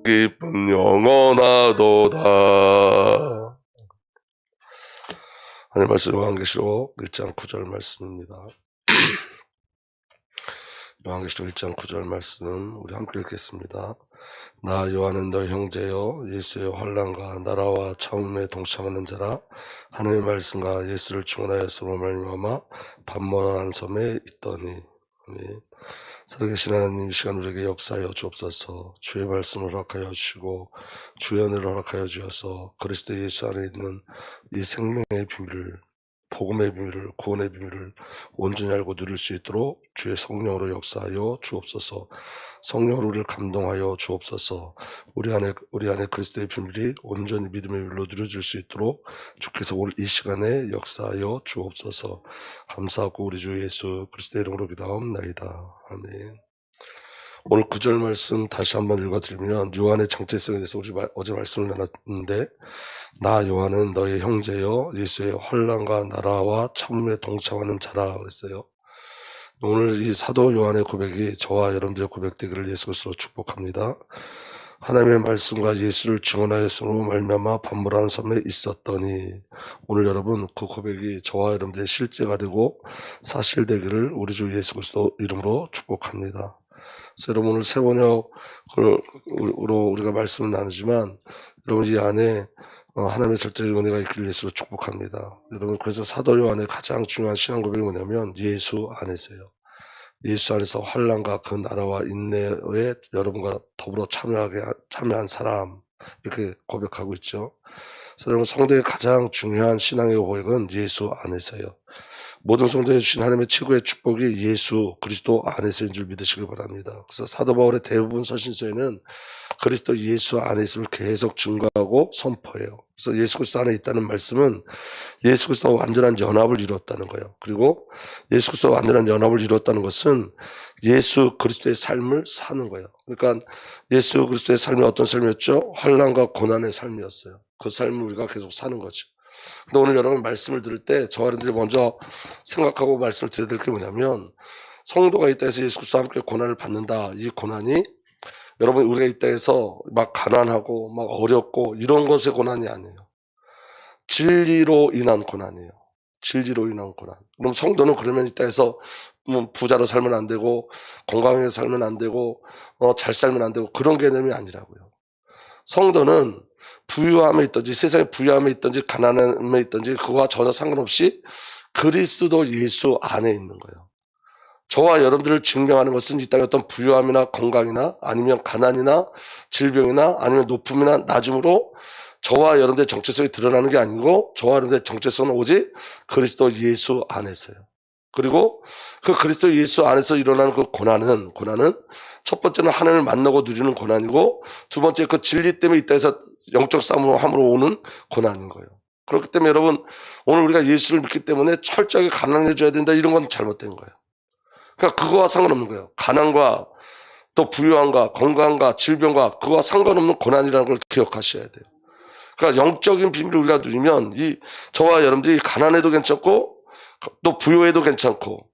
기쁨 영원하도다. 하나님 말씀 요한계시록 1장 9절 말씀입니다. 요한계시록 1장 9절 말씀 우리 함께 읽겠습니다. 나 요한은 너희 형제여 예수의 환난과 나라와 참음에 동참하는 자라. 하나님의 말씀과 예수를 증언하였으므로 말미암아 반모라는 섬에 있더니. 아멘. 살아계신 하나님, 이 시간 우리에게 역사하여 주옵소서. 주의 말씀을 허락하여 주시고 주의 은혜를 허락하여 주셔서 그리스도 예수 안에 있는 이 생명의 비밀을, 복음의 비밀을, 구원의 비밀을 온전히 알고 누릴 수 있도록 주의 성령으로 역사하여 주옵소서. 성령으로 우리를 감동하여 주옵소서. 우리 안에 그리스도의 비밀이 온전히 믿음의 비밀로 누려질 수 있도록 주께서 오늘 이 시간에 역사하여 주옵소서. 감사하고 우리 주 예수 그리스도의 이름으로 기도하옵나이다. 아멘. 오늘 9절 말씀 다시 한번 읽어드리면 요한의 정체성에 대해서 우리 어제 말씀을 나눴는데, 나 요한은 너의 형제여 예수의 환난과 나라와 참음에 동참하는 자라 그랬어요. 오늘 이 사도 요한의 고백이 저와 여러분들의 고백되기를 예수 그리스도로 축복합니다. 하나님의 말씀과 예수를 증언하였으므로 말미암아 반모라는 섬에 있었더니, 오늘 여러분 그 고백이 저와 여러분들의 실제가 되고 사실되기를 우리 주 예수 그리스도 이름으로 축복합니다. 그래서 여러분 오늘 새 번역으로 우리가 말씀을 나누지만 여러분 이 안에 하나님의 절대적 은혜가 있기를 예수로 축복합니다. 여러분 그래서 사도 요한의 가장 중요한 신앙 고백이 뭐냐면 예수 안에서요. 예수 안에서 환난과 그 나라와 인내에 여러분과 더불어 참여한 사람, 이렇게 고백하고 있죠. 그래서 여러분 성도의 가장 중요한 신앙의 고백은 예수 안에서요. 모든 성도에 주신 하나님의 최고의 축복이 예수 그리스도 안에서인 줄 믿으시길 바랍니다. 그래서 사도 바울의 대부분 서신서에는 그리스도 예수 안에 있음을 계속 증거하고 선포해요. 그래서 예수 그리스도 안에 있다는 말씀은 예수 그리스도와 완전한 연합을 이루었다는 거예요. 그리고 예수 그리스도와 완전한 연합을 이루었다는 것은 예수 그리스도의 삶을 사는 거예요. 그러니까 예수 그리스도의 삶이 어떤 삶이었죠? 환난과 고난의 삶이었어요. 그 삶을 우리가 계속 사는 거죠. 근데 오늘 여러분 말씀을 들을 때 저와 여러분들이 먼저 생각하고 말씀을 드려야 될 게 뭐냐면, 성도가 이 땅에서 예수 그리스도와 함께 고난을 받는다. 이 고난이 여러분 우리가 이 땅에서 막 가난하고 막 어렵고 이런 것의 고난이 아니에요. 진리로 인한 고난이에요. 진리로 인한 고난. 그럼 성도는 그러면 이 땅에서 부자로 살면 안 되고 건강하게 살면 안 되고 잘 살면 안 되고 그런 개념이 아니라고요. 성도는 부유함에 있든지 세상에 부유함에 있든지 가난함에 있든지 그거와 전혀 상관없이 그리스도 예수 안에 있는 거예요. 저와 여러분들을 증명하는 것은 이 땅의 어떤 부유함이나 건강이나 아니면 가난이나 질병이나 아니면 높음이나 낮음으로 저와 여러분들의 정체성이 드러나는 게 아니고, 저와 여러분들의 정체성은 오직 그리스도 예수 안에서요. 그리고 그 그리스도 예수 안에서 일어나는 그 고난은 첫 번째는 하나님을 만나고 누리는 고난이고, 두 번째 그 진리 때문에 이 땅에서 영적 싸움으로 오는 고난인 거예요. 그렇기 때문에 여러분 오늘 우리가 예수를 믿기 때문에 철저하게 가난해져야 된다, 이런 건 잘못된 거예요. 그러니까 그거와 상관없는 거예요. 가난과 또 부유함과 건강과 질병과 그거와 상관없는 고난이라는 걸 기억하셔야 돼요. 그러니까 영적인 비밀을 우리가 누리면 저와 여러분들이 가난해도 괜찮고 또 부유해도 괜찮고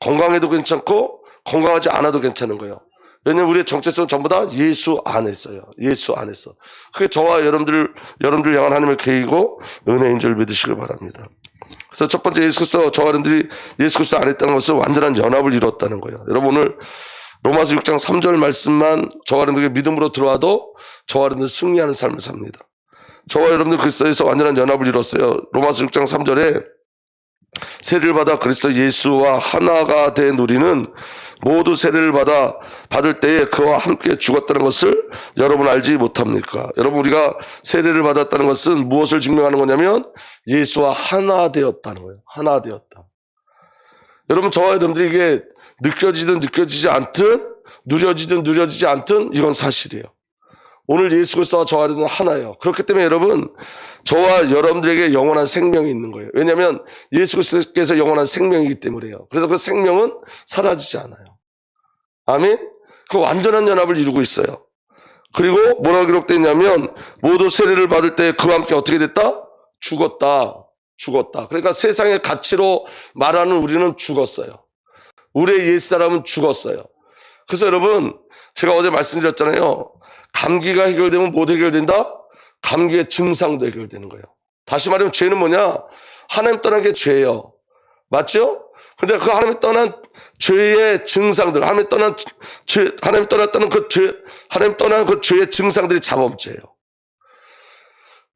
건강해도 괜찮고 건강하지 않아도 괜찮은 거예요. 왜냐하면 우리의 정체성은 전부 다 예수 안에 있어요. 예수 안에서. 그게 저와 여러분들 향한 하나님의 계획이고 은혜인 줄 믿으시길 바랍니다. 그래서 첫 번째 예수 그리스도, 저와 여러분들이 예수 그리스도 안에 있다는 것은 완전한 연합을 이루었다는 거예요. 여러분 오늘 로마서 6장 3절 말씀만 저와 여러분들에게 믿음으로 들어와도 저와 여러분들 승리하는 삶을 삽니다. 저와 여러분들 그리스도에서 완전한 연합을 이뤘어요. 로마서 6장 3절에 세례를 받아 그리스도 예수와 하나가 된 우리는 모두 세례를 받을 때에 그와 함께 죽었다는 것을 여러분 알지 못합니까? 여러분 우리가 세례를 받았다는 것은 무엇을 증명하는 거냐면 예수와 하나 되었다는 거예요. 하나 되었다. 여러분 저와 여러분들이 이게 느껴지든 느껴지지 않든 누려지든 누려지지 않든 이건 사실이에요. 오늘 예수 그리스도와 저와 여러분은 하나예요. 그렇기 때문에 여러분 저와 여러분들에게 영원한 생명이 있는 거예요. 왜냐하면 예수 그리스도께서 영원한 생명이기 때문에요. 그래서 그 생명은 사라지지 않아요. 아멘? 그 완전한 연합을 이루고 있어요. 그리고 뭐라고 기록되어 있냐면 모두 세례를 받을 때 그와 함께 어떻게 됐다? 죽었다. 그러니까 세상의 가치로 말하는 우리는 죽었어요. 우리의 옛사람은 죽었어요. 그래서 여러분 제가 어제 말씀드렸잖아요. 감기가 해결되면 뭐도 해결된다? 감기의 증상도 해결되는 거예요. 다시 말하면 죄는 뭐냐? 하나님 떠난 게 죄예요. 맞죠? 근데 그 하나님 떠난 죄의 증상들, 하나님 떠났다는 그 죄, 하나님 떠난 그 죄의 증상들이 자범죄예요.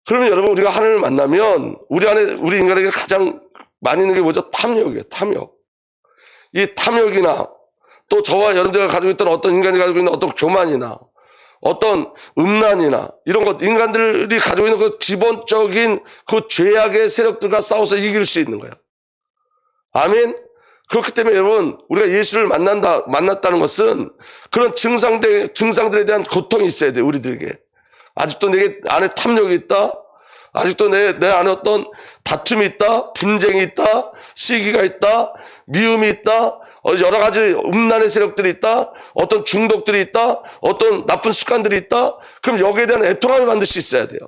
그러면 여러분, 우리가 하나님을 만나면 우리 인간에게 가장 많이 있는 게 뭐죠? 탐욕이에요. 탐욕. 이 탐욕이나 또 저와 여러분들가 가지고 있던 어떤 인간이 가지고 있는 어떤 교만이나 어떤 음란이나 이런 것, 인간들이 가지고 있는 그 기본적인 그 죄악의 세력들과 싸워서 이길 수 있는 거예요. 아멘. 그렇기 때문에 여러분, 우리가 예수를 만났다는 것은 그런 증상들에 대한 고통이 있어야 돼요. 우리들에게. 아직도 내 안에 탐욕이 있다. 아직도 내 안에 어떤 다툼이 있다. 분쟁이 있다. 시기가 있다. 미움이 있다. 여러 가지 음란의 세력들이 있다. 어떤 중독들이 있다. 어떤 나쁜 습관들이 있다. 그럼 여기에 대한 애통함이 반드시 있어야 돼요.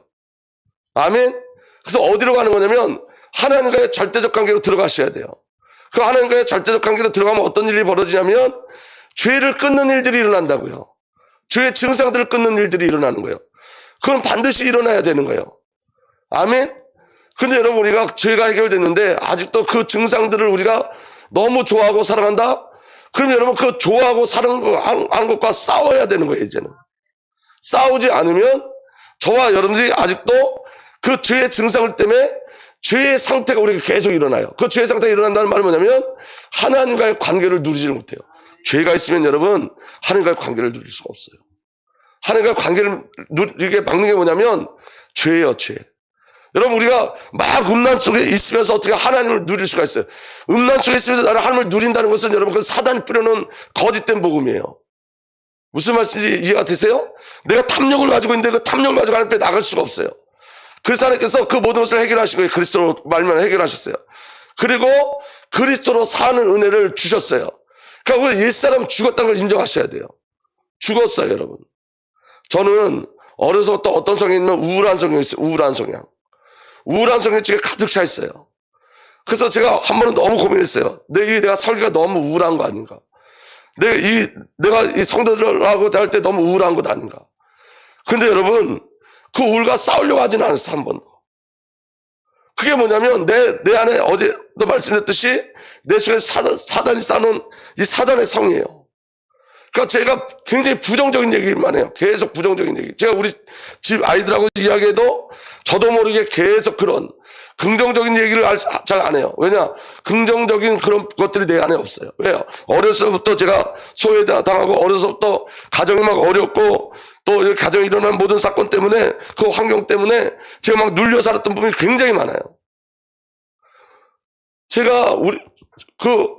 아멘. 그래서 어디로 가는 거냐면 하나님과의 절대적 관계로 들어가셔야 돼요. 그 하나님과의 절대적 관계로 들어가면 어떤 일이 벌어지냐면 죄를 끊는 일들이 일어난다고요. 죄의 증상들을 끊는 일들이 일어나는 거예요. 그건 반드시 일어나야 되는 거예요. 아멘. 근데 여러분, 우리가 죄가 해결됐는데 아직도 그 증상들을 우리가 너무 좋아하고 사랑한다? 그럼 여러분, 그 좋아하고 사랑하는 것과 싸워야 되는 거예요. 이제는 싸우지 않으면 저와 여러분들이 아직도 그 죄의 증상을 때문에 죄의 상태가 우리가 계속 일어나요. 그 죄의 상태가 일어난다는 말은 뭐냐면 하나님과의 관계를 누리지를 못해요. 죄가 있으면 여러분, 하나님과의 관계를 누릴 수가 없어요. 하나님과의 관계를 누리게 막는 게 뭐냐면 죄예요, 죄. 여러분, 우리가 막 음란 속에 있으면서 어떻게 하나님을 누릴 수가 있어요? 음란 속에 있으면서 나를 하나님을 누린다는 것은 여러분, 그 사단이 뿌려놓은 거짓된 복음이에요. 무슨 말씀인지 이해가 되세요? 내가 탐욕을 가지고 있는데 그 탐욕을 가지고 하나님 앞에 나갈 수가 없어요. 그래서 하나님께서 그 모든 것을 해결하신 거예요. 그리스도로 말미암아 해결하셨어요. 그리고 그리스도로 사는 은혜를 주셨어요. 그러니까 우리 옛사람 죽었다는 걸 인정하셔야 돼요. 죽었어요, 여러분. 저는 어려서부터 어떤 성향이냐면 우울한 성향이 있어요. 우울한 성향. 우울한 성향이 제가 가득 차 있어요. 그래서 제가 한 번은 너무 고민했어요. 내가 설교가 너무 우울한 거 아닌가? 내가 이 성도들하고 할 때 너무 우울한 것 아닌가? 근데 여러분, 그 우울과 싸우려고 하지는 않았어요, 한 번도. 그게 뭐냐면, 내 안에 어제도 말씀드렸듯이, 내 속에 사단이 쌓아놓은 이 사단의 성이에요. 그러니까 제가 굉장히 부정적인 얘기만 해요. 계속 부정적인 얘기. 제가 우리 집 아이들하고 이야기해도 저도 모르게 계속 그런 긍정적인 얘기를 잘 안 해요. 왜냐? 긍정적인 그런 것들이 내 안에 없어요. 왜요? 어려서부터 제가 소외당하고 어려서부터 가정이 막 어렵고 또 가정에 일어난 모든 사건 때문에 그 환경 때문에 제가 막 눌려 살았던 부분이 굉장히 많아요. 제가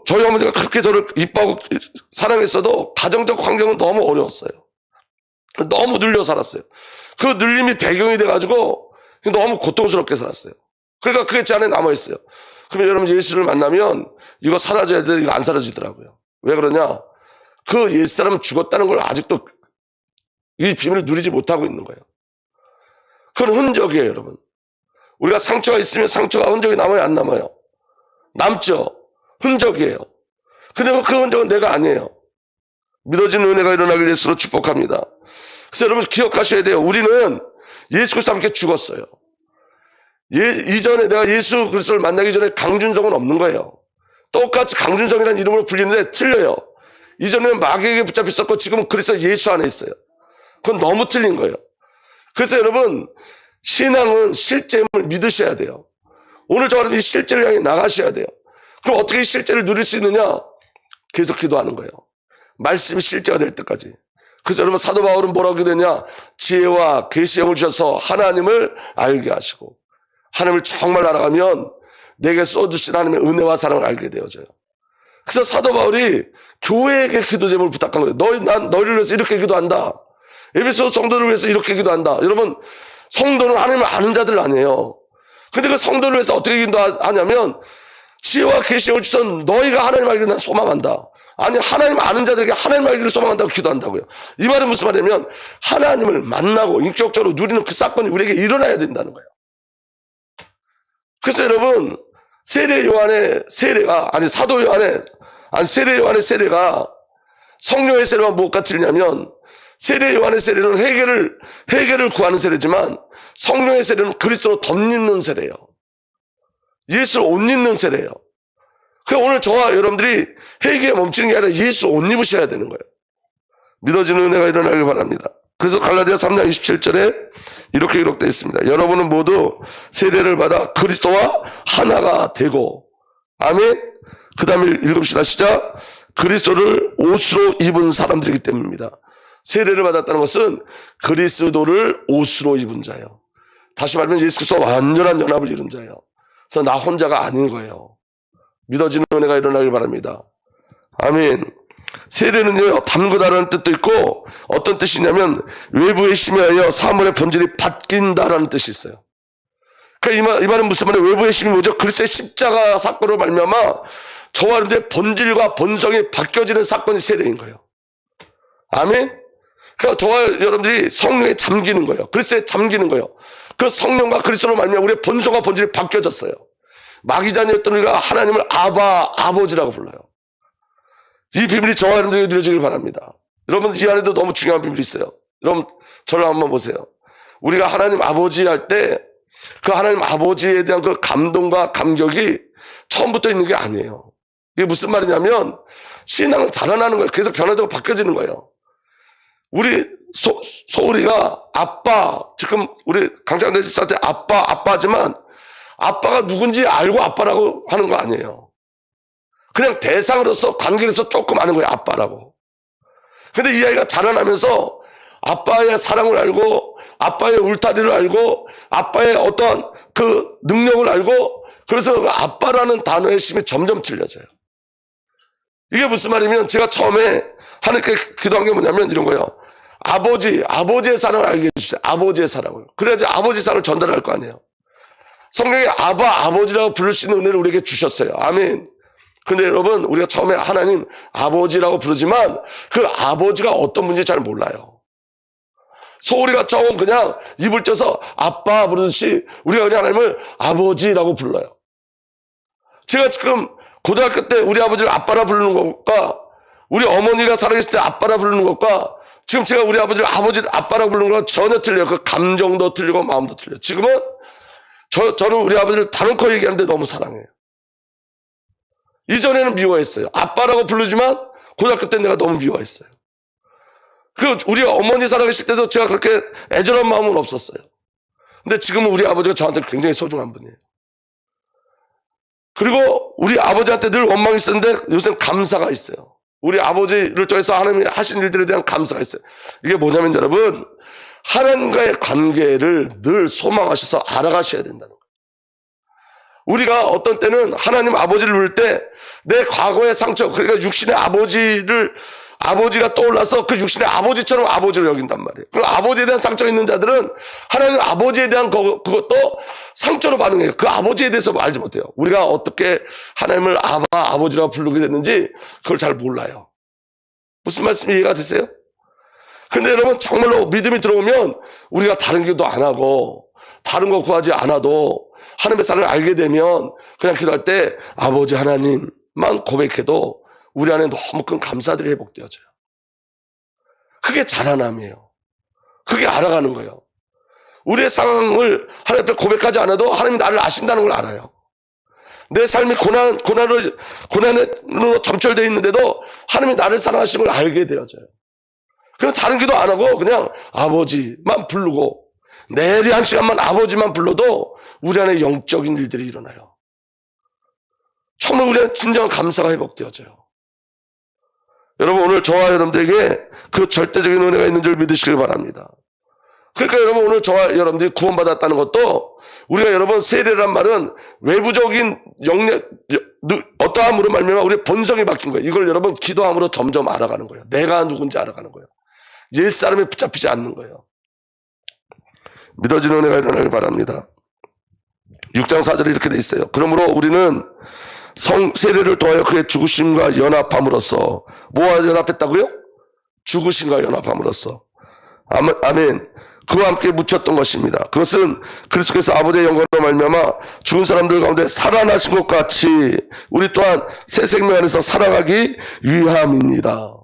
저희 어머니가 그렇게 저를 이뻐하고 사랑했어도 가정적 환경은 너무 어려웠어요. 너무 눌려 살았어요. 그 눌림이 배경이 돼가지고 너무 고통스럽게 살았어요. 그러니까 그게 제 안에 남아있어요. 그러면 여러분, 예수를 만나면 이거 사라져야 돼. 이거 안 사라지더라고요. 왜 그러냐? 그 옛사람은 죽었다는 걸 아직도 이 비밀을 누리지 못하고 있는 거예요. 그건 흔적이에요, 여러분. 우리가 상처가 있으면 상처가 흔적이 남아요, 안 남아요? 남죠. 흔적이에요. 근데 그 흔적은 내가 아니에요. 믿어지는 은혜가 일어나길 예수로 축복합니다. 그래서 여러분 기억하셔야 돼요. 우리는 예수 그리스도와 함께 죽었어요. 이전에 내가 예수 그리스도를 만나기 전에 강준성은 없는 거예요. 똑같이 강준성이라는 이름으로 불리는데 틀려요. 이전에는 마귀에게 붙잡혀 있었고 지금은 그리스도 예수 안에 있어요. 그건 너무 틀린 거예요. 그래서 여러분, 신앙은 실제임을 믿으셔야 돼요. 오늘 저는 이 실제를 향해 나가셔야 돼요. 그럼 어떻게 실제를 누릴 수 있느냐? 계속 기도하는 거예요. 말씀이 실제가 될 때까지. 그래서 여러분, 사도 바울은 뭐라고 기도했냐? 지혜와 계시의 영을 주셔서 하나님을 알게 하시고, 하나님을 정말 알아가면 내게 쏟으신 하나님의 은혜와 사랑을 알게 되어져요. 그래서 사도 바울이 교회에게 기도 제목을 부탁한 거예요. 난 너희를 위해서 이렇게 기도한다. 에베소 성도를 위해서 이렇게 기도한다. 여러분, 성도는 하나님을 아는 자들 아니에요. 근데 그 성도를 위해서 어떻게 기도하냐면, 지혜와 계시를 주선 너희가 하나님 알기를 난 소망한다. 아니, 하나님 아는 자들에게 하나님 알기를 소망한다고 기도한다고요. 이 말은 무슨 말이냐면 하나님을 만나고 인격적으로 누리는 그 사건이 우리에게 일어나야 된다는 거예요. 그래서 여러분, 세례 요한의 세례가 성령의 세례가 무엇과 틀리냐면 세례 요한의 세례는 회개를 구하는 세례지만 성령의 세례는 그리스도로 덧입는 세례예요. 예수를 옷 입는 세례예요. 그러니까 오늘 저와 여러분들이 회개에 멈추는 게 아니라 예수를 옷 입으셔야 되는 거예요. 믿어지는 은혜가 일어나길 바랍니다. 그래서 갈라디아 3장 27절에 이렇게 기록되어 있습니다. 여러분은 모두 세례를 받아 그리스도와 하나가 되고, 아멘. 그 다음에 읽읍시다. 시작. 그리스도를 옷으로 입은 사람들이기 때문입니다. 세례를 받았다는 것은 그리스도를 옷으로 입은 자예요. 다시 말하면 예수 그리스도와 완전한 연합을 이룬 자예요. 그래서 나 혼자가 아닌 거예요. 믿어지는 은혜가 일어나길 바랍니다. 아멘. 세례는요, 담그다라는 뜻도 있고, 어떤 뜻이냐면 외부에 심하여 사물의 본질이 바뀐다라는 뜻이 있어요. 그러니까 이 말은 무슨 말이에요? 외부의 힘이 뭐죠? 그리스도의 십자가 사건으로 말미암아 저와 여러분들의 본질과 본성이 바뀌어지는 사건이 세례인 거예요. 아멘. 그러니까 저와 여러분들이 성령에 잠기는 거예요. 그리스도에 잠기는 거예요. 그 성령과 그리스도로 말미암아 우리의 본성과 본질이 바뀌어졌어요. 마귀자녀였던 우리가 하나님을 아버지라고 불러요. 이 비밀이 저와 여러분들에게 누려지길 바랍니다. 여러분, 이 안에도 너무 중요한 비밀이 있어요. 여러분, 저를 한번 보세요. 우리가 하나님 아버지 할 때 그 하나님 아버지에 대한 그 감동과 감격이 처음부터 있는 게 아니에요. 이게 무슨 말이냐면 신앙은 자라나는 거예요. 계속 변화되고 바뀌어지는 거예요. 우리 소울이가 아빠, 지금 우리 강창대 집사한테 아빠지만 아빠가 누군지 알고 아빠라고 하는 거 아니에요. 그냥 대상으로서 관계에서 조금 아는 거예요. 아빠라고. 근데 이 아이가 자라나면서 아빠의 사랑을 알고 아빠의 울타리를 알고 아빠의 어떤 그 능력을 알고, 그래서 그 아빠라는 단어의 힘이 점점 틀려져요. 이게 무슨 말이면 제가 처음에 하나님께 기도한 게 뭐냐면 이런 거예요. 아버지의 사랑을 알게 해주세요. 아버지의 사랑을. 그래야지 아버지 사랑을 전달할 거 아니에요. 성경에 아버지라고 부를 수 있는 은혜를 우리에게 주셨어요. 아멘. 근데 여러분, 우리가 처음에 하나님 아버지라고 부르지만 그 아버지가 어떤 분인지 잘 몰라요. 소울이가 처음 그냥 입을 쪄서 아빠 부르듯이 우리가 그냥 하나님을 아버지라고 불러요. 제가 지금 고등학교 때 우리 아버지를 아빠라 부르는 것과 우리 어머니가 살아계실 때 아빠라 부르는 것과 지금 제가 우리 아버지를 아빠라 부르는 것과 전혀 틀려요. 그 감정도 틀리고 마음도 틀려요. 지금은 저는 우리 아버지를 다놓고 얘기하는데 너무 사랑해요. 이전에는 미워했어요. 아빠라고 부르지만 고등학교 때 내가 너무 미워했어요. 우리 어머니 살아계실 때도 제가 그렇게 애절한 마음은 없었어요. 근데 지금은 우리 아버지가 저한테 굉장히 소중한 분이에요. 그리고 우리 아버지한테 늘 원망이 있었는데 요새는 감사가 있어요. 우리 아버지를 통해서 하나님이 하신 일들에 대한 감사가 있어요. 이게 뭐냐면 여러분, 하나님과의 관계를 늘 소망하셔서 알아가셔야 된다는 거예요. 우리가 어떤 때는 하나님 아버지를 부를 때 내 과거의 상처, 그러니까 육신의 아버지가 떠올라서 그 육신의 아버지처럼 아버지를 여긴단 말이에요. 그리고 아버지에 대한 상처가 있는 자들은 하나님 아버지에 대한 그것도 상처로 반응해요. 그 아버지에 대해서 알지 못해요. 우리가 어떻게 하나님을 아버지라고 부르게 됐는지 그걸 잘 몰라요. 무슨 말씀이 이해가 되세요? 근데 여러분, 정말로 믿음이 들어오면 우리가 다른 기도 안 하고 다른 거 구하지 않아도 하나님의 사랑을 알게 되면 그냥 기도할 때 아버지 하나님만 고백해도 우리 안에 너무 큰 감사들이 회복되어져요. 그게 자라남이에요. 그게 알아가는 거예요. 우리의 상황을 하나님 앞에 고백하지 않아도 하나님이 나를 아신다는 걸 알아요. 내 삶이 고난으로 점철되어 있는데도 하나님이 나를 사랑하시는 걸 알게 되어져요. 그럼 다른 기도 안 하고 그냥 아버지만 부르고 내리 한 시간만 아버지만 불러도 우리 안에 영적인 일들이 일어나요. 정말 우리 안에 진정한 감사가 회복되어져요. 여러분, 오늘 저와 여러분들에게 그 절대적인 은혜가 있는 줄 믿으시길 바랍니다. 그러니까 여러분, 오늘 저와 여러분들이 구원받았다는 것도 우리가 여러분 세례란 말은 외부적인 어떠함으로 말미암아 우리의 본성이 바뀐 거예요. 이걸 여러분 기도함으로 점점 알아가는 거예요. 내가 누군지 알아가는 거예요. 옛사람에 붙잡히지 않는 거예요. 믿어지는 은혜가 일어나길 바랍니다. 6장 4절에 이렇게 돼 있어요. 그러므로 우리는 세례를 통하여 그의 죽으심과 연합함으로써 뭐와 연합했다고요? 죽으심과 연합함으로써 아멘. 그와 함께 묻혔던 것입니다. 그것은 그리스도께서 아버지의 영광으로 말미암아 죽은 사람들 가운데 살아나신 것 같이 우리 또한 새 생명 안에서 살아가기 위함입니다.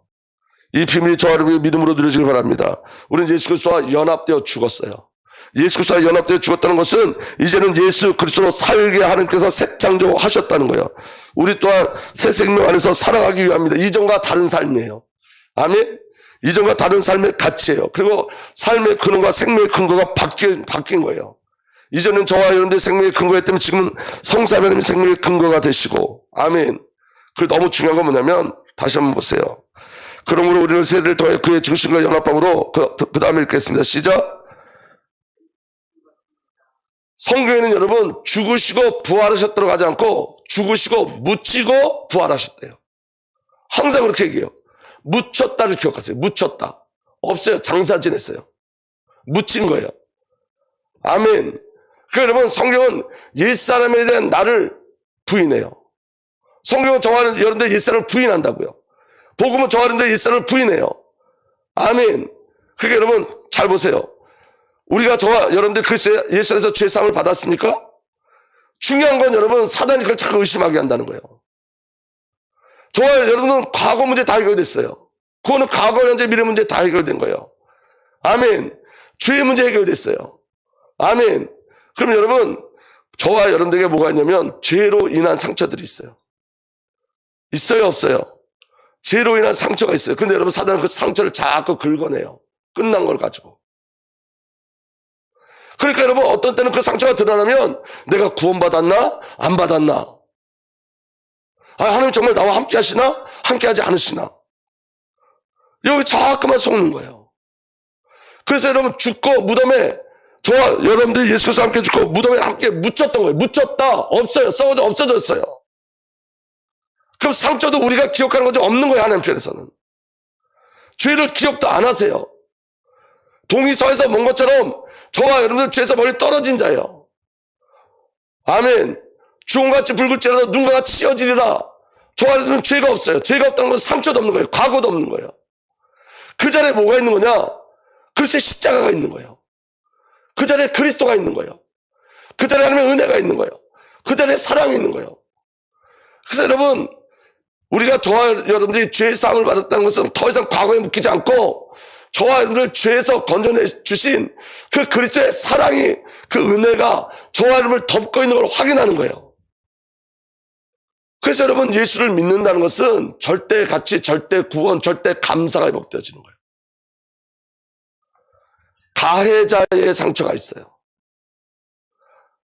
이 비밀이 저와 여러분의 믿음으로 누려지길 바랍니다. 우리는 예수 그리스도와 연합되어 죽었어요. 예수 그리스도와 연합되어 죽었다는 것은 이제는 예수 그리스도로 살게 하나님께서 새 창조하셨다는 거예요. 우리 또한 새 생명 안에서 살아가기 위함입니다. 이전과 다른 삶이에요. 아멘. 이전과 다른 삶의 가치예요. 그리고 삶의 근원과 생명의 근거가 바뀐 거예요. 이전은 저와 여러분들의 생명의 근거였다면 지금은 성삼위 하나님의 생명의 근거가 되시고, 아멘. 그리고 너무 중요한 건 뭐냐면 다시 한번 보세요. 그러므로 우리는 세대를 통해 그의 죽으심과 연합함으로 그 다음에 읽겠습니다. 시작. 성경에는 여러분 죽으시고 부활하셨다고 하지 않고 죽으시고 묻히고 부활하셨대요. 항상 그렇게 얘기해요. 묻혔다를 기억하세요. 묻혔다. 없어요. 장사 지냈어요. 묻힌 거예요. 아멘. 그러니까 여러분 성경은 옛사람에 대한 나를 부인해요. 성경은 저와 여러분들 옛사람을 부인한다고요. 복음은 저와 여러분들 옛사람을 부인해요. 아멘. 그러니까 여러분 잘 보세요. 우리가 저와 여러분들 그리스도 예수 안에서 죄사함을 받았습니까? 중요한 건 여러분 사단이 그걸 자꾸 의심하게 한다는 거예요. 저와 여러분은 과거 문제 다 해결됐어요. 그거는 과거, 현재, 미래 문제 다 해결된 거예요. 아멘. 죄의 문제 해결됐어요. 아멘. 그럼 여러분 저와 여러분들에게 뭐가 있냐면 죄로 인한 상처들이 있어요. 있어요, 없어요? 죄로 인한 상처가 있어요. 근데 여러분 사단은 그 상처를 자꾸 긁어내요. 끝난 걸 가지고. 그러니까 여러분 어떤 때는 그 상처가 드러나면 내가 구원받았나? 안 받았나? 하나님 정말 나와 함께 하시나? 함께 하지 않으시나? 여기 자꾸만 속는 거예요. 그래서 여러분 죽고 무덤에 저와 여러분들이 예수 그리스도와 함께 죽고 무덤에 함께 묻혔던 거예요. 묻혔다. 없어요. 썩어져 없어졌어요. 그럼 상처도 우리가 기억하는 거죠? 없는 거예요. 하나님 편에서는. 죄를 기억도 안 하세요. 동이서에서 먼 것처럼 저와 여러분들 죄에서 멀리 떨어진 자예요. 아멘. 주홍같이 붉을지라도 눈과 같이 씌어지리라. 저와 여러분은 죄가 없어요. 죄가 없다는 건 상처도 없는 거예요. 과거도 없는 거예요. 그 자리에 뭐가 있는 거냐? 그리스도의 십자가가 있는 거예요. 그 자리에 그리스도가 있는 거예요. 그 자리에 하나님의 은혜가 있는 거예요. 그 자리에 사랑이 있는 거예요. 그래서 여러분 우리가 저와 여러분들이 죄의 사함을 받았다는 것은 더 이상 과거에 묶이지 않고 저와 여러분들 죄에서 건져내 주신 그 그리스도의 사랑이 그 은혜가 저와 여러분을 덮고 있는 걸 확인하는 거예요. 그래서 여러분 예수를 믿는다는 것은 절대 가치, 절대 구원, 절대 감사가 회복되어지는 거예요. 가해자의 상처가 있어요.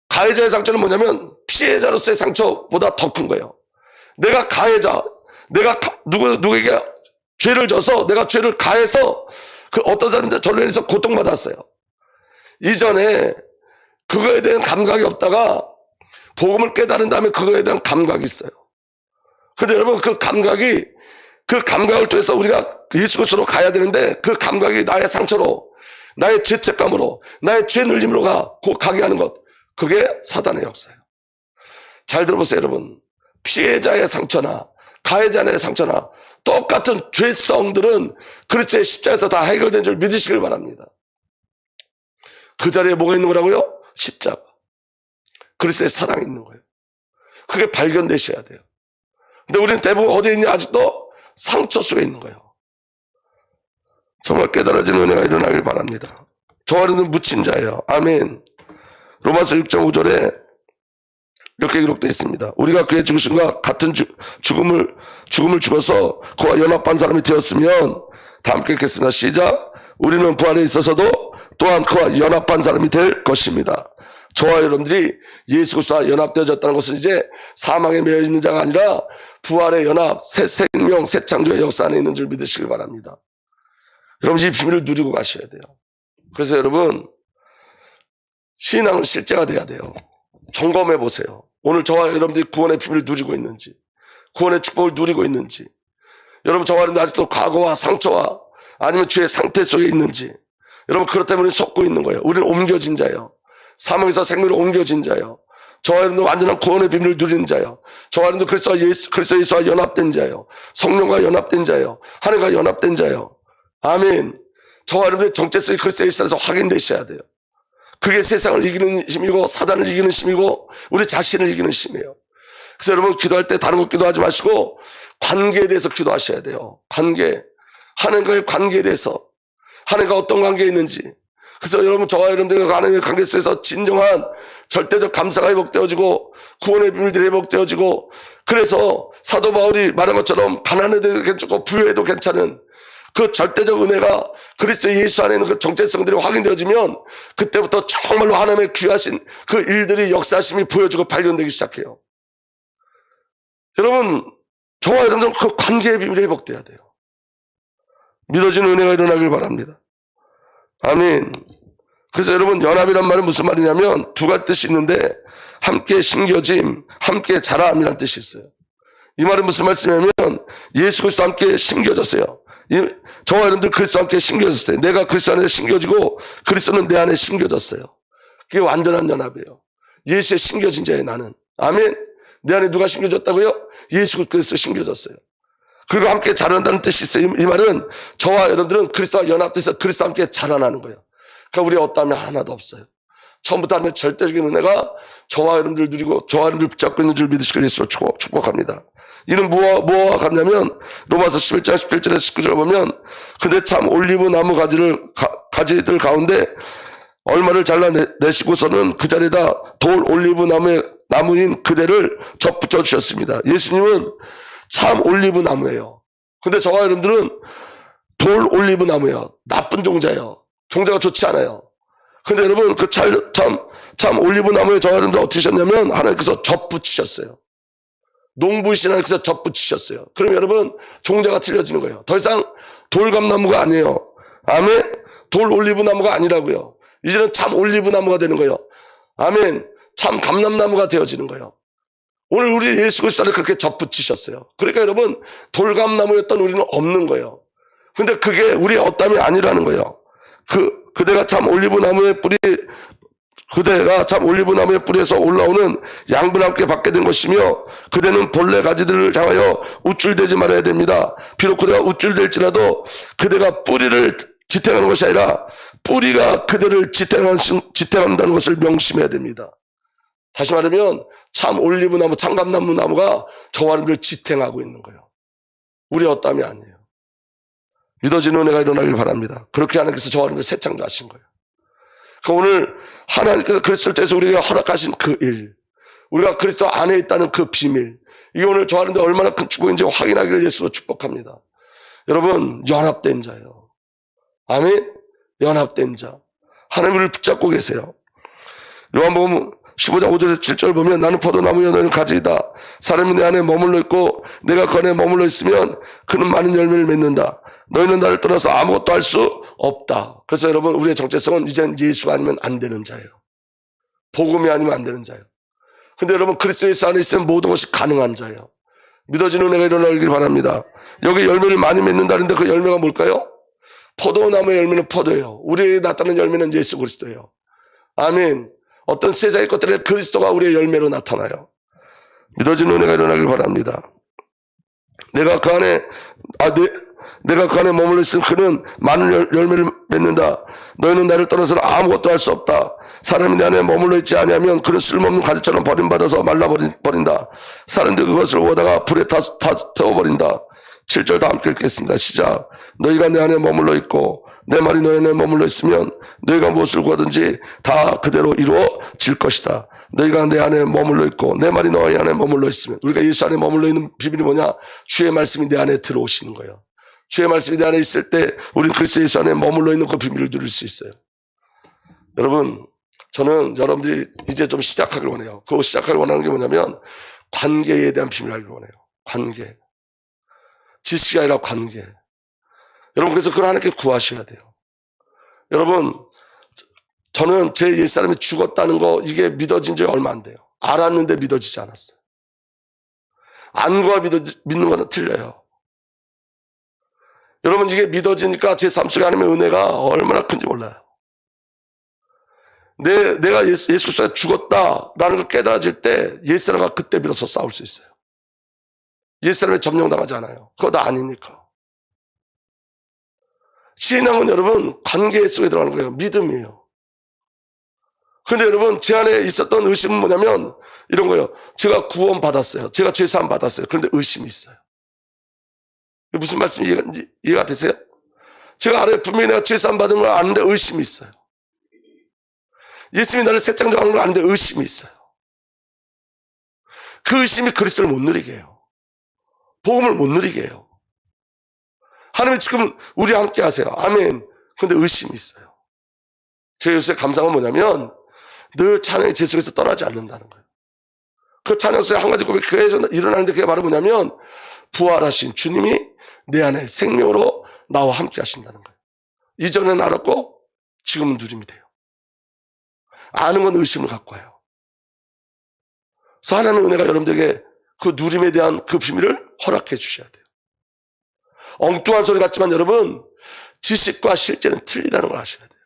가해자의 상처는 뭐냐면 피해자로서의 상처보다 더 큰 거예요. 내가 가해자, 내가 누구에게 죄를 져서 내가 죄를 가해서 그 어떤 사람들 저로 인해서 고통받았어요. 이전에 그거에 대한 감각이 없다가 복음을 깨달은 다음에 그거에 대한 감각이 있어요. 근데 여러분 그 감각을 통해서 우리가 예수 그리스도로 가야 되는데 그 감각이 나의 상처로 나의 죄책감으로 나의 죄 눌림으로 가게 하는 것, 그게 사단의 역사예요. 잘 들어보세요 여러분. 피해자의 상처나 가해자의 상처나 똑같은 죄성들은 그리스도의 십자가에서 다 해결된 줄 믿으시길 바랍니다. 그 자리에 뭐가 있는 거라고요? 십자가. 그리스도의 사랑이 있는 거예요. 그게 발견되셔야 돼요. 근데 우리는 대부분 어디에 있냐? 아직도 상처 속에 있는 거예요. 정말 깨달아지는 은혜가 일어나길 바랍니다. 저와 여러분은 묻힌 자예요. 아멘. 로마서 6장 5절에 이렇게 기록되어 있습니다. 우리가 그의 죽으심과 같은 죽음을 죽어서 그와 연합한 사람이 되었으면 다 함께 읽겠습니다. 시작. 우리는 부활에 있어서도 또한 그와 연합한 사람이 될 것입니다. 저와 여러분들이 예수 그리스도와 연합되어졌다는 것은 이제 사망에 매여 있는 자가 아니라 부활의 연합, 새 생명, 새 창조의 역사 안에 있는 줄 믿으시길 바랍니다. 여러분 이 비밀을 누리고 가셔야 돼요. 그래서 여러분 신앙은 실제가 돼야 돼요. 점검해 보세요. 오늘 저와 여러분들이 구원의 비밀을 누리고 있는지, 구원의 축복을 누리고 있는지, 여러분 저와 여러분들 아직도 과거와 상처와 아니면 죄의 상태 속에 있는지, 여러분 그렇다면 우리는 속고 있는 거예요. 우리는 옮겨진 자예요. 사망에서 생명으로 옮겨진 자예요. 저와 여러분들 완전한 구원의 비밀을 누리는 자예요. 저와 여러분들 그리스도 예수와 연합된 자예요. 성령과 연합된 자예요. 하나님과 연합된 자예요. 아멘. 저와 여러분들 정체성이 그리스도 예수 안에서 확인되셔야 돼요. 그게 세상을 이기는 힘이고 사단을 이기는 힘이고 우리 자신을 이기는 힘이에요. 그래서 여러분 기도할 때 다른 것 기도하지 마시고 관계에 대해서 기도하셔야 돼요. 관계. 하나님과의 관계에 대해서, 하나님과 어떤 관계에 있는지. 그래서 여러분, 저와 여러분들과 하나님의 관계 속에서 진정한 절대적 감사가 회복되어지고 구원의 비밀들이 회복되어지고, 그래서 사도 바울이 말한 것처럼 가난해도 괜찮고 부유해도 괜찮은 그 절대적 은혜가 그리스도 예수 안에 있는 그 정체성들이 확인되어지면 그때부터 정말로 하나님의 귀하신 그 일들이 역사심이 보여지고 발견되기 시작해요. 여러분, 저와 여러분들은 그 관계의 비밀이 회복돼야 돼요. 믿어지는 은혜가 일어나길 바랍니다. 아멘. 그래서 여러분, 연합이란 말은 무슨 말이냐면 두 가지 뜻이 있는데, 함께 심겨짐, 함께 자라함이라는 뜻이 있어요. 이 말은 무슨 말씀이냐면 예수 그리스도 함께 심겨졌어요. 저와 여러분들 그리스도 함께 심겨졌어요. 내가 그리스도 안에 심겨지고 그리스도는 내 안에 심겨졌어요. 그게 완전한 연합이에요. 예수에 심겨진 자예요, 나는. 아멘. 내 안에 누가 심겨졌다고요? 예수 그리스도 심겨졌어요. 그리고 함께 자란다는 뜻이 있어요. 이 말은 저와 여러분들은 그리스도와 연합돼서 그리스도와 함께 자라나는 거예요. 그러니까 우리 어떠함이 하나도 없어요. 처음부터 하나님의 절대적인 은혜가 저와 여러분들 누리고 저와 여러분들 붙잡고 있는 줄 믿으시길 예수로 축복합니다. 이는 뭐와 같냐면 로마서 11장 17절에서 19절을 보면, 근데 참 올리브 나무 가지들 가운데 얼마를 잘라내시고서는 그 자리에다 돌 올리브 나무인 그대를 접붙여 주셨습니다. 예수님은 참 올리브 나무예요. 근데 저와 여러분들은 돌 올리브 나무예요. 나쁜 종자예요. 종자가 좋지 않아요. 근데 여러분, 그 참 올리브 나무에 저와 여러분들 어떻게 하셨냐면 하나님께서 접붙이셨어요. 농부이신 하나님께서 접붙이셨어요. 그럼 여러분, 종자가 틀려지는 거예요. 더 이상 돌감나무가 아니에요. 아멘. 돌 올리브 나무가 아니라고요. 이제는 참 올리브 나무가 되는 거예요. 아멘. 참 감람나무가 되어지는 거예요. 오늘 우리 예수 그리스도를 그렇게 접붙이셨어요. 그러니까 여러분, 돌감나무였던 우리는 없는 거예요. 근데 그게 우리의 어땀이 아니라는 거예요. 그대가 참 올리브 나무의 뿌리에서 올라오는 양분과 함께 받게 된 것이며, 그대는 본래 가지들을 향하여 우쭐대지 말아야 됩니다. 비록 그대가 우쭐댈지라도 그대가 뿌리를 지탱하는 것이 아니라 뿌리가 그대를 지탱한다는 것을 명심해야 됩니다. 다시 말하면 참 올리브 나무, 참 감람나무 나무가 저와 여러분을 지탱하고 있는 거예요. 우리 어땀이 아니에요. 믿어지는 은혜가 일어나길 바랍니다. 그렇게 하나님께서 저와 여러분을 새 창조하신 거예요. 오늘 하나님께서 그리스도를 통해서 우리에게 허락하신 그 일, 우리가 그리스도 안에 있다는 그 비밀, 이게 오늘 저 하는데 얼마나 큰 축복인지 확인하기를 예수로 축복합니다. 여러분, 연합된 자예요. 아멘. 연합된 자, 하나님을 붙잡고 계세요. 요한복음 15장 5절에서 7절 보면, 나는 포도나무여 너는 가지이다. 사람이 내 안에 머물러 있고 내가 그 안에 머물러 있으면 그는 많은 열매를 맺는다. 너희는 나를 떠나서 아무것도 할 수 없다. 그래서 여러분, 우리의 정체성은 이젠 예수가 아니면 안 되는 자예요. 복음이 아니면 안 되는 자예요. 근데 여러분, 그리스도 예수 안에 있으면 모든 것이 가능한 자예요. 믿어지는 은혜가 일어나길 바랍니다. 여기 열매를 많이 맺는다는데 그 열매가 뭘까요? 포도나무의 열매는 포도예요. 우리에게 나타나는 열매는 예수 그리스도예요. 아멘. 어떤 세상의 것들에 그리스도가 우리의 열매로 나타나요. 믿어지는 은혜가 일어나길 바랍니다. 내가 그 안에 머물러 있으면 그는 많은 열매를 맺는다. 너희는 나를 떠나서는 아무것도 할 수 없다. 사람이 내 안에 머물러 있지 아니하면 그는 쓸모없는 가지처럼 버림받아서 말라버린다. 사람들이 그것을 오다가 불에 다 태워버린다. 7절 다 함께 읽겠습니다. 시작. 너희가 내 안에 머물러 있고 내 말이 너희 안에 머물러 있으면 너희가 무엇을 구하든지 다 그대로 이루어질 것이다. 너희가 내 안에 머물러 있고 내 말이 너희 안에 머물러 있으면, 우리가 예수 안에 머물러 있는 비밀이 뭐냐? 주의 말씀이 내 안에 들어오시는 거예요. 주의 말씀이 내 안에 있을 때 우리는 그리스도 예수 안에 머물러 있는 그 비밀을 누릴 수 있어요. 여러분, 저는 여러분들이 이제 좀 시작하길 원해요. 그 시작하길 원하는 게 뭐냐면 관계에 대한 비밀을 알길 원해요. 관계. 지식이 아니라 관계. 여러분, 그래서 그걸 하나님께 구하셔야 돼요. 여러분, 저는 제 옛사람이 죽었다는 거, 이게 믿어진 지 얼마 안 돼요. 알았는데 믿어지지 않았어요. 안과 믿는 거는 틀려요. 여러분, 이게 믿어지니까 제 삶 속에 하나님의 은혜가 얼마나 큰지 몰라요. 내가 예수 그리스도가 죽었다라는 걸 깨달아질 때 옛사람과 그때 비로소 싸울 수 있어요. 옛사람에 점령당하지 않아요. 그거 다 아니니까. 신앙은 여러분, 관계 속에 들어가는 거예요. 믿음이에요. 근데 여러분, 제 안에 있었던 의심은 뭐냐면 이런 거예요. 제가 구원 받았어요. 제가 죄사함 받았어요. 그런데 의심이 있어요. 무슨 말씀인지 이해가 되세요? 제가 알아요. 분명히 내가 죄사함 받은 걸 아는데 의심이 있어요. 예수님이 나를 새 창조하는 걸 아는데 의심이 있어요. 그 의심이 그리스도를 못 누리게 해요. 복음을 못 누리게 해요. 하나님이 지금 우리와 함께 하세요. 아멘. 근데 의심이 있어요. 제가 요새 감상은 뭐냐면 늘 찬양이 제 속에서 떠나지 않는다는 거예요. 그 찬양 속에 한 가지 고백이 교회에서 일어나는데 그게 바로 뭐냐면 부활하신 주님이 내 안에 생명으로 나와 함께 하신다는 거예요. 이전엔 알았고 지금은 누림이 돼요. 아는 건 의심을 갖고 와요. 그래서 하나님의 은혜가 여러분들에게 그 누림에 대한 그 비밀을 허락해 주셔야 돼요. 엉뚱한 소리 같지만 여러분, 지식과 실제는 틀리다는 걸 아셔야 돼요.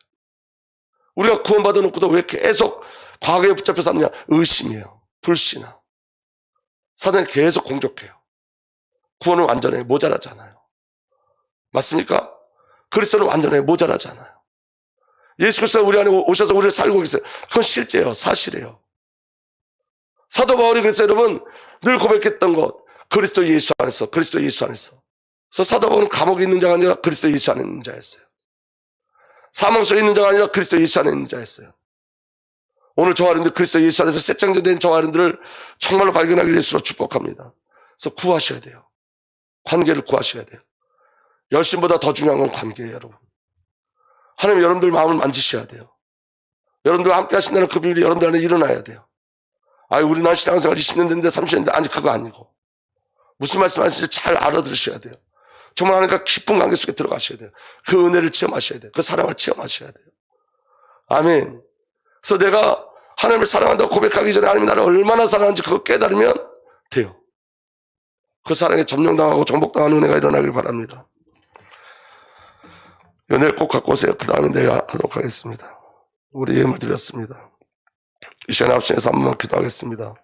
우리가 구원받아 놓고도 왜 계속 과거에 붙잡혀 사느냐? 의심이에요. 불신앙. 사단이 계속 공격해요. 구원은 완전해 모자라잖아요. 맞습니까? 그리스도는 완전해 모자라잖아요. 예수 그리스도가 우리 안에 오셔서 우리를 살고 계세요. 그건 실제예요. 사실이에요. 사도 바울이 그래서 여러분 늘 고백했던 것, 그리스도 예수 안에서, 그리스도 예수 안에서. 그래서 사도 바울은 감옥에 있는 자가 아니라 그리스도 예수 안에 있는 자였어요. 사망 속에 있는 자가 아니라 그리스도 예수 안에 있는 자였어요. 오늘 저와 여러분들 그리스도 예수 안에서 새 창조된 저와 여러분들을 정말로 발견하기 위해서 축복합니다. 그래서 구하셔야 돼요. 관계를 구하셔야 돼요. 열심보다 더 중요한 건 관계예요, 여러분. 하나님 여러분들 마음을 만지셔야 돼요. 여러분들과 함께 하신다는 그 비밀이 여러분들 안에 일어나야 돼요. 우리 난 신앙생활 20년 됐는데 30년 됐는데 아니 그거 아니고 무슨 말씀하시는지 잘 알아들으셔야 돼요. 정말 하나님과 깊은 관계 속에 들어가셔야 돼요. 그 은혜를 체험하셔야 돼요. 그 사랑을 체험하셔야 돼요. 아멘. 그래서 내가 하나님을 사랑한다고 고백하기 전에 하나님이 나를 얼마나 사랑하는지 그거 깨달으면 돼요. 그 사랑에 점령당하고 정복당하는 은혜가 일어나길 바랍니다. 연애를 꼭 갖고 오세요. 그 다음에 내가 하도록 하겠습니다. 우리 예물 드렸습니다. 이 시간에 합심해서 한 번만 기도하겠습니다.